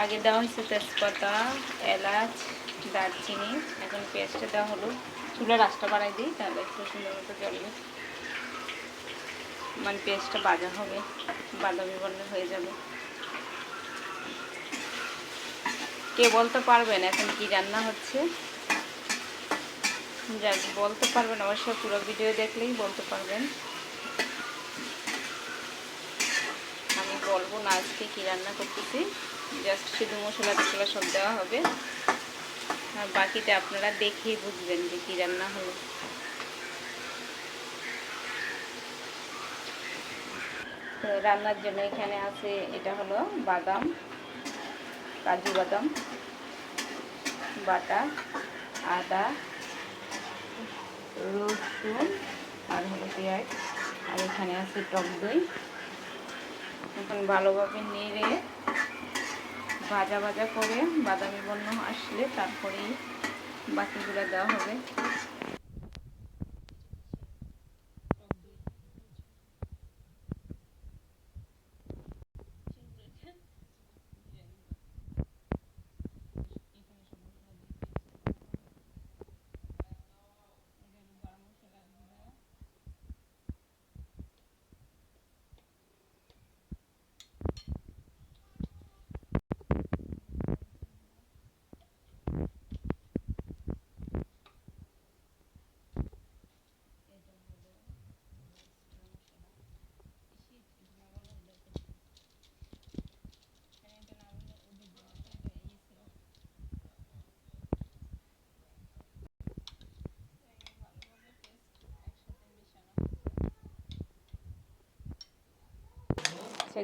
আগে দেওয়া হয়েছে তেজপাতা, এলাচ, দারচিনি। এখন পেঁয়াজটা দেওয়া হলো। চুলার আঁচটা বাড়াই দিই, তাহলে একটু সুন্দর মতো জ্বলবে, মানে পেঁয়াজটা ভাজা হবে, বাদামি বর্ণের হয়ে যাবে। কে বলতে পারবেন এখন কি রান্না হচ্ছে? যাক, বলতে পারবেন অবশ্যই, পুরো ভিডিও দেখলেই বলতে পারবেন। আমি বলবো না আজকে কী রান্না করতেছি, জাস্ট শুধু মশলা টশলা সব দেওয়া হবে, আর বাকিটা আপনারা দেখেই বুঝবেন যে কী রান্না হলো। তো রান্নার জন্য এখানে আছে, এটা হলো বাদাম, কাজু বাদাম বাটা, আদা, রসুন, আর হলো পেঁয়াজ, আর এখানে আছে টক দই। এখন ভালোভাবে নেড়ে ভাজা ভাজা করে বাদামি বর্ণ আসলে তারপরেই বাকিগুলো দেওয়া হবে।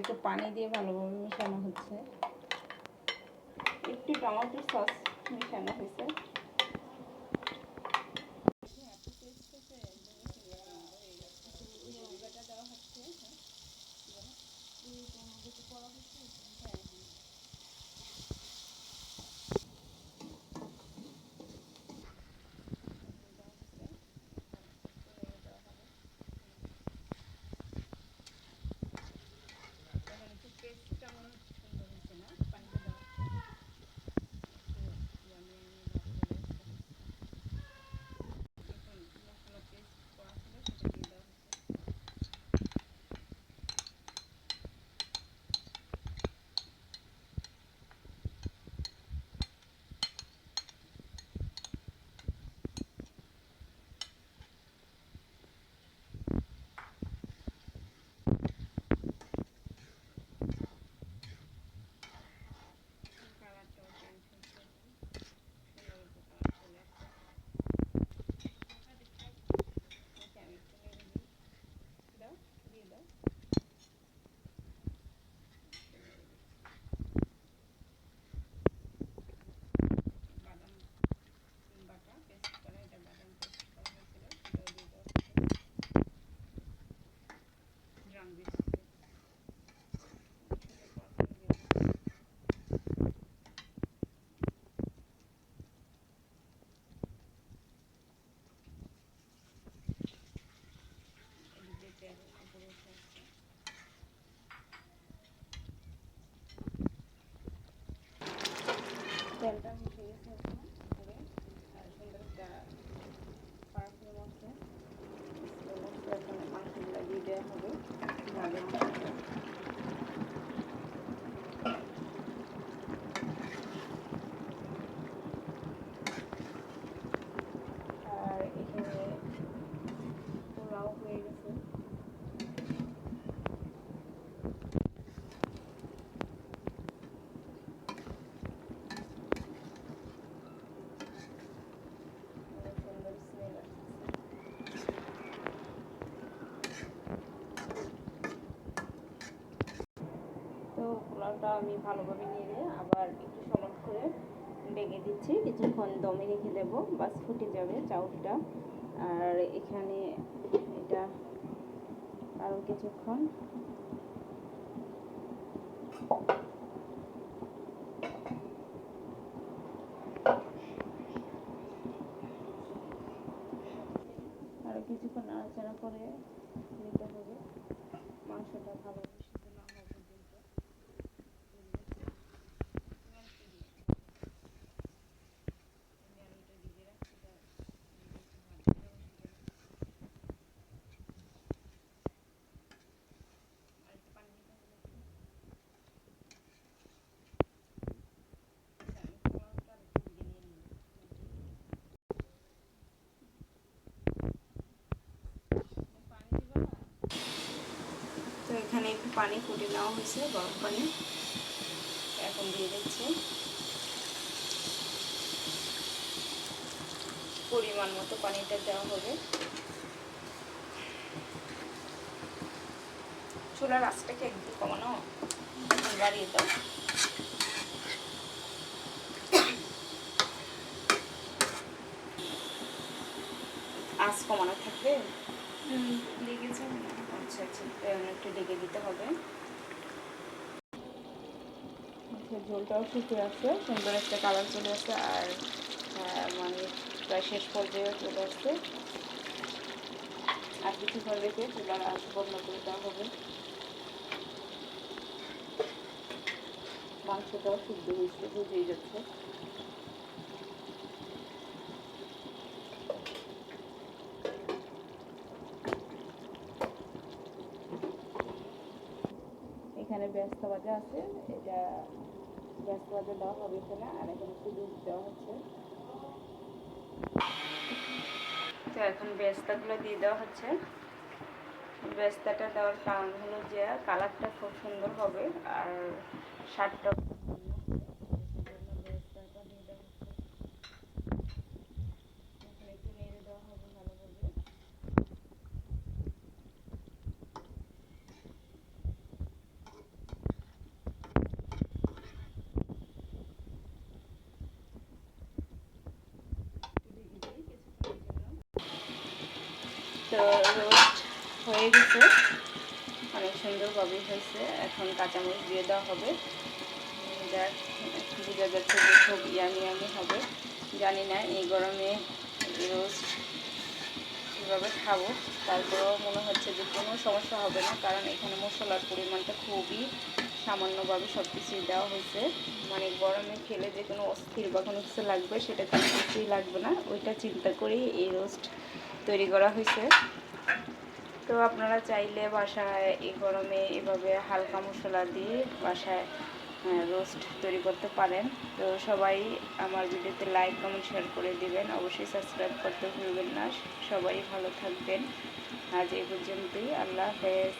একটু পানি দিয়ে ভালোভাবে মেশানো হচ্ছে, একটু টমেটো সস মেশানো হয়েছে। তেলটা মিশে গেছে উপরে, আর সুন্দর একটা পারফিউম আছে। এখন মাংসগুলো দিয়ে দেওয়া হবে ভালো। আর এখানে পোলাও হয়ে গেছে। তো পোলাওটা আমি ভালোভাবে নেড়ে আবার একটু সময় করে ডেকে দিচ্ছি, কিছুক্ষণ দমে রেখে দেবো, বাস ফুটে যাবে চাউলটা। আর এখানে এটা আরও কিছুক্ষণ নাড়াচাড়া করে নিতে হবে, মাংসটা ভালো সিদ্ধ না হওয়া পর্যন্ত। এখানে একটু পানি ফুটে নেওয়া হয়েছে, গরম পানি এখন দিয়ে দিচ্ছি। পরিমাণ মতো পানিটা দেওয়া হবে। চুলার আঁচটাকে একটু কমানো, বাড়িয়ে দাও। আঁচ কমানো থাকবে, লেগেছে। আচ্ছা আচ্ছা, একটু ঢেকে দিতে হবে। ঝোলটাও শুকিয়ে আসছে, সুন্দর একটা কালার চলে আসছে, আর মানে প্রায় শেষ পর্যায়ে চলে আসছে। আর কিছুক্ষণ রেখে চুলার আঁচ বন্ধ করে দেওয়া হবে। মাংসটাও সিদ্ধ হয়েছে, বুঝেই যাচ্ছে। এখানে বেস্তা ভাজা আছে, এটা বেস্তা ভাজা দেওয়া হবে এখানে, আর এখানে একটু দুধ দেওয়া হচ্ছে। তো এখন বেস্তাগুলো দিয়ে দেওয়া হচ্ছে। বেস্তাটা দেওয়ার কারণ হলো যে কালারটা খুব সুন্দর হবে আর স্বাদটা তো রোস্ট হয়ে গেছে, অনেক সুন্দরভাবে হয়েছে। এখন কাঁচামরিচ দিয়ে দেওয়া হবে, যা বোঝা যাচ্ছে যে খুব ইয়ামি ইয়ামি হবে। জানি না এই গরমে রোস্ট কীভাবে খাবো, তারপরেও মনে হচ্ছে যে কোনো সমস্যা হবে না, কারণ এখানে মশলার পরিমাণটা খুবই সামান্যভাবে সব কিছুই দেওয়া হয়েছে। মানে গরমে খেলে যে কোনো অস্থির বা কোনো কিছু লাগবে, সেটা কোনো কিছুই লাগবে না, ওইটা চিন্তা করেই এই রোস্ট তৈরি করা হয়েছে। তো আপনারা চাইলে বাসায় এই গরমে এভাবে হালকা মশলা দিয়ে বাসায় রোস্ট তৈরি করতে পারেন। তো সবাই আমার ভিডিওতে লাইক কমেন্ট শেয়ার করে দিবেন, অবশ্যই সাবস্ক্রাইব করতে ভুলবেন না। সবাই ভালো থাকবেন। আজ এই পর্যন্তই, আল্লাহ হাফেজ।